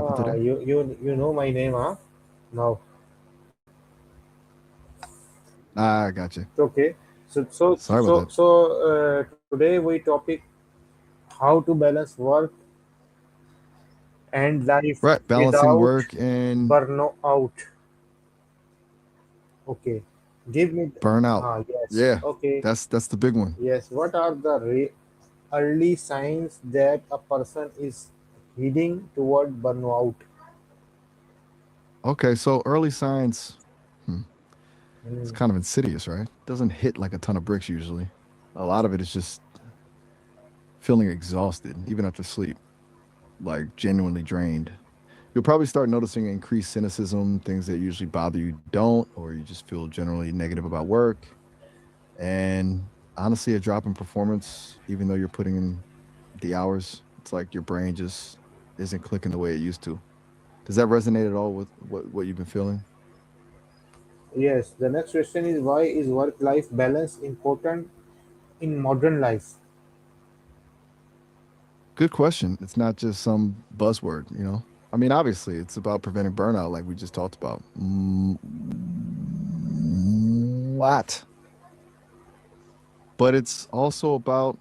happened today? You know my name, huh? Now, Ah, I got you. okay. So so Sorry about so that. so today we topic how to balance work and life Right, balancing without work and burnout. Okay, give me. burnout. Yes. Yeah, Okay. that's the big one. Yes. What are the early signs that a person is heading toward burnout? Okay, so early signs, hmm, it's Hmm. kind of insidious, right? Doesn't hit like a ton of bricks usually. A lot of it is just feeling exhausted, even after sleep, like genuinely drained. You'll probably start noticing increased cynicism, things that usually bother you don't, or you just feel generally negative about work. And honestly, a drop in performance, even though you're putting in the hours, it's like your brain just isn't clicking the way it used to. Does that resonate at all with what you've been feeling? Yes. The next question is, why is work-life balance important in modern life? Good question. It's not just some buzzword, you know? I mean, obviously, it's about preventing burnout, like we just talked about. What? But it's also about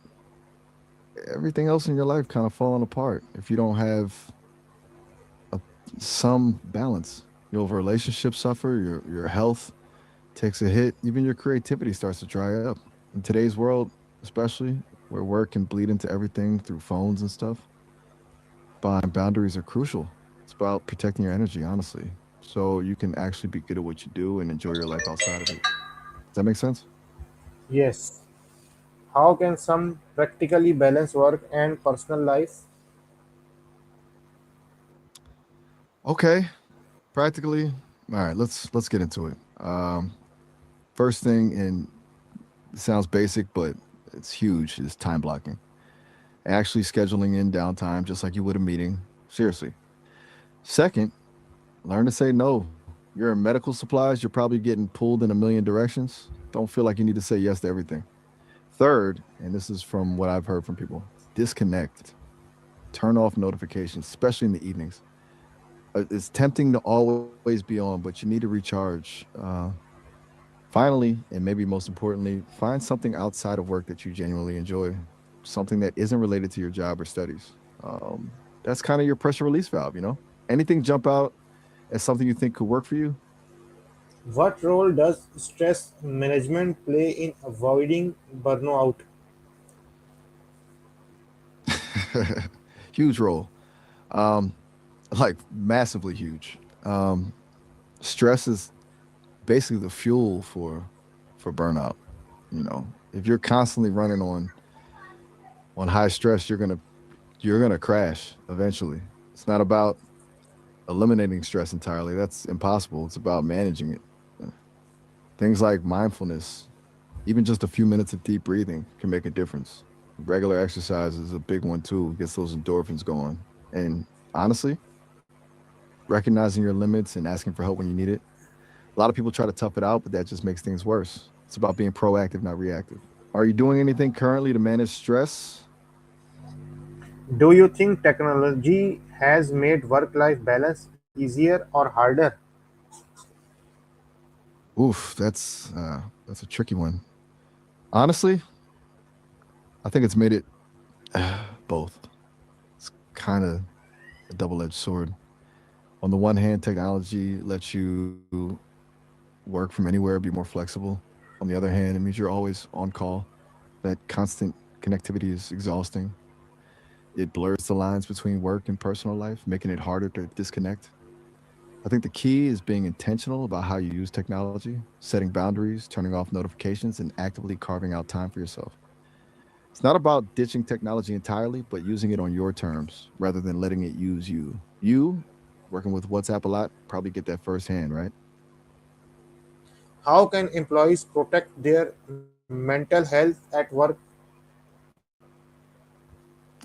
everything else in your life kind of falling apart if you don't have a, some balance. Your relationships suffer, your health takes a hit, even your creativity starts to dry up. In today's world, especially where work can bleed into everything through phones and stuff, boundaries are crucial. It's about protecting your energy, honestly, so you can actually be good at what you do and enjoy your life outside of it. Does that make sense? Yes. How can some practically balance work and personal life? Okay, practically. All right, let's get into it. First thing, and it sounds basic, but it's huge, is time blocking. Actually scheduling in downtime just like you would a meeting. Seriously. Second, learn to say no. You're in medical supplies, you're probably getting pulled in a million directions. Don't feel like you need to say yes to everything. Third, and this is from what I've heard from people, disconnect. Turn off notifications, especially in the evenings. It's tempting to always be on, but you need to recharge. Finally, and maybe most importantly, find something outside of work that you genuinely enjoy, something that isn't related to your job or studies. That's kind of your pressure release valve, you know? Anything jump out as something you think could work for you? What role does stress management play in avoiding burnout? Huge role. Um, like massively huge. Stress is basically the fuel for burnout. You know, if you're constantly running on high stress, you're gonna crash eventually. It's not about eliminating stress entirely. That's impossible. It's about managing it. Uh, Things like mindfulness, even just a few minutes of deep breathing can make a difference. Regular exercise is a big one too. Gets those endorphins going. And honestly, recognizing your limits and asking for help when you need it. A lot of people try to tough it out, but that just makes things worse. It's about being proactive, not reactive. Are you doing anything currently to manage stress? Do you think technology has made work-life balance easier or harder? Oof, that's a tricky one. Honestly, I think it's made it both. It's kind of a double-edged sword. On the one hand, technology lets you work from anywhere, be more flexible. On the other hand, it means you're always on call. That constant connectivity is exhausting. It blurs the lines between work and personal life, making it harder to disconnect. I think the key is being intentional about how you use technology, setting boundaries, turning off notifications, and actively carving out time for yourself. It's not about ditching technology entirely, but using it on your terms rather than letting it use you. You, working with WhatsApp a lot, probably get that firsthand, right? How can employees protect their mental health at work?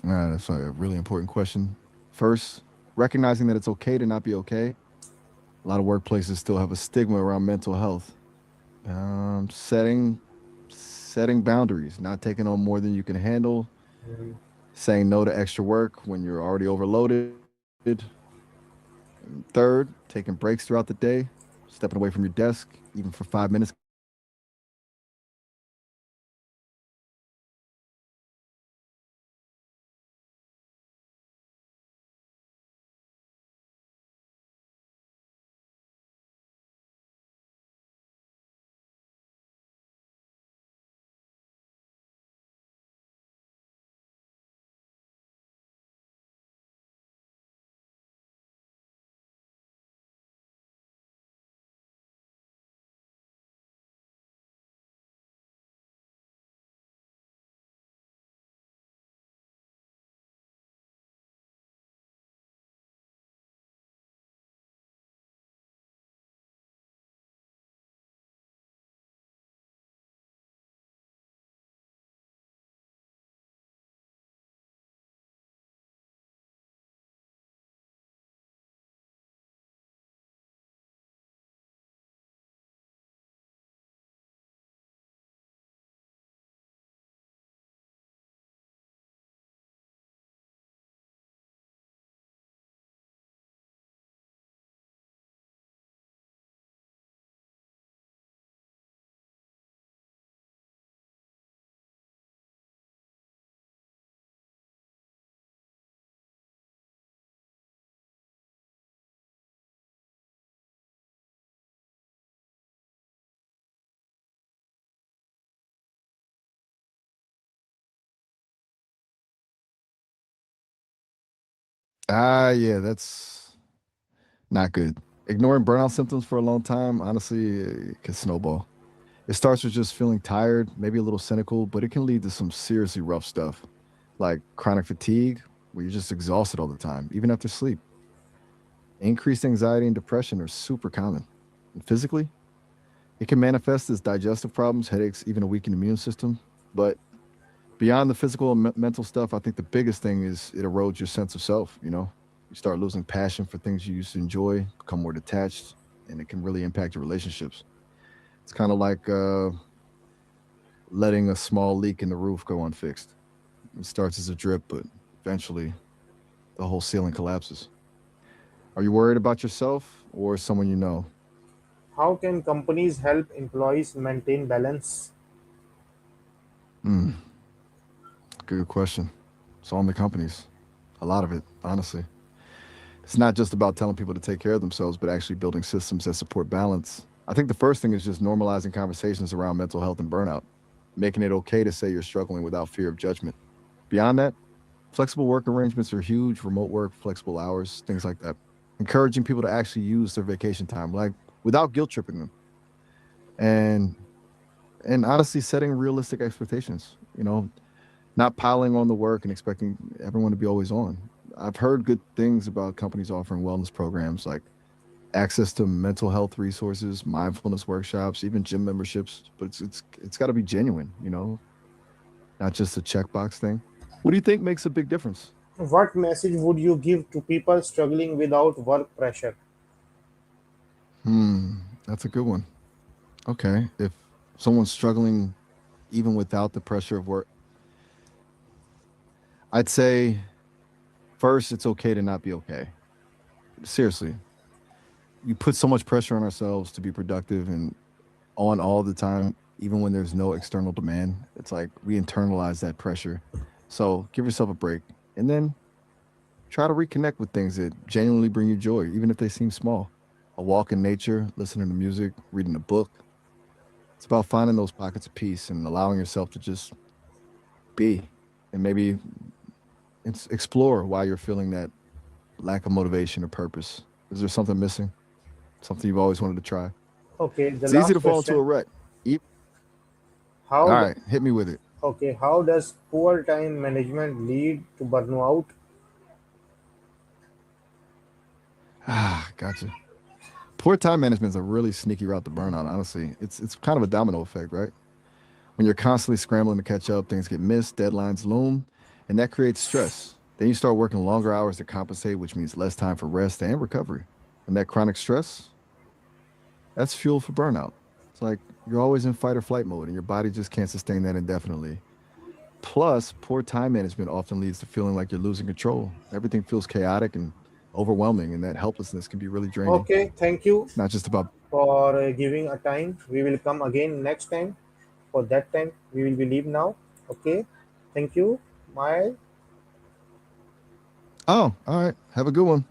That's a really important question. First, recognizing that it's okay to not be okay. A lot of workplaces still have a stigma around mental health. Setting boundaries, not taking on more than you can handle, Mm. saying no to extra work when you're already overloaded, Third, taking breaks throughout the day, stepping away from your desk, even for 5 minutes, can make a big difference. Yeah, that's not good. Ignoring burnout symptoms for a long time, honestly, it can snowball. It starts with just feeling tired, maybe a little cynical, but it can lead to some seriously rough stuff, like chronic fatigue, where you're just exhausted all the time, even after sleep. Increased anxiety and depression are super common. And physically, it can manifest as digestive problems, headaches, even a weakened immune system. But beyond the physical and mental stuff, I think the biggest thing is it erodes your sense of self. You start losing passion for things you used to enjoy, become more detached, and it can really impact your relationships. It's kind of like letting a small leak in the roof go unfixed. It starts as a drip, but eventually the whole ceiling collapses. Are you worried about yourself or someone you know? How can companies help employees maintain balance? Hmm, good question. It's on the companies. A lot of it, honestly. It's not just about telling people to take care of themselves, but actually building systems that support balance. I think the first thing is just normalizing conversations around mental health and burnout, making it okay to say you're struggling without fear of judgment. Beyond that, flexible work arrangements are huge, remote work, flexible hours, things like that. Encouraging people to actually use their vacation time, like without guilt tripping them. And and honestly setting realistic expectations, not piling on the work and expecting everyone to be always on. I've heard good things about companies offering wellness programs like access to mental health resources, mindfulness workshops, even gym memberships, but it's got to be genuine, not just a checkbox thing. What do you think makes a big difference? What message would you give to people struggling without work pressure? Hmm, that's a good one. Okay, if someone's struggling even without the pressure of work, I'd say first it's okay to not be okay. Seriously, you put so much pressure on ourselves to be productive and on all the time, even when there's no external demand. It's like we internalize that pressure. So give yourself a break and then try to reconnect with things that genuinely bring you joy, even if they seem small. A walk in nature, listening to music, reading a book. It's about finding those pockets of peace and allowing yourself to just be and maybe explore why you're feeling that lack of motivation or purpose. Is there something missing? Something you've always wanted to try? Okay, the It's easy last to fall into question. a rut. E- All How d- right, hit me with it. how does poor time management lead to burnout? Gotcha. Poor time management is a really sneaky route to burnout. Honestly, it's kind of a domino effect, right? When you're constantly scrambling to catch up, things get missed, deadlines loom, and that creates stress. Then you start working longer hours to compensate, which means less time for rest and recovery. And that chronic stress, that's fuel for burnout. It's like you're always in fight or flight mode, and your body just can't sustain that indefinitely. Plus, poor time management often leads to feeling like you're losing control. Everything feels chaotic, and overwhelming, and that helplessness can be really draining. Okay, thank you It's not just about. for giving a time. We will come again next time. For that time, we will be leave now. Okay, thank you. Bye. Oh, all right. Have a good one.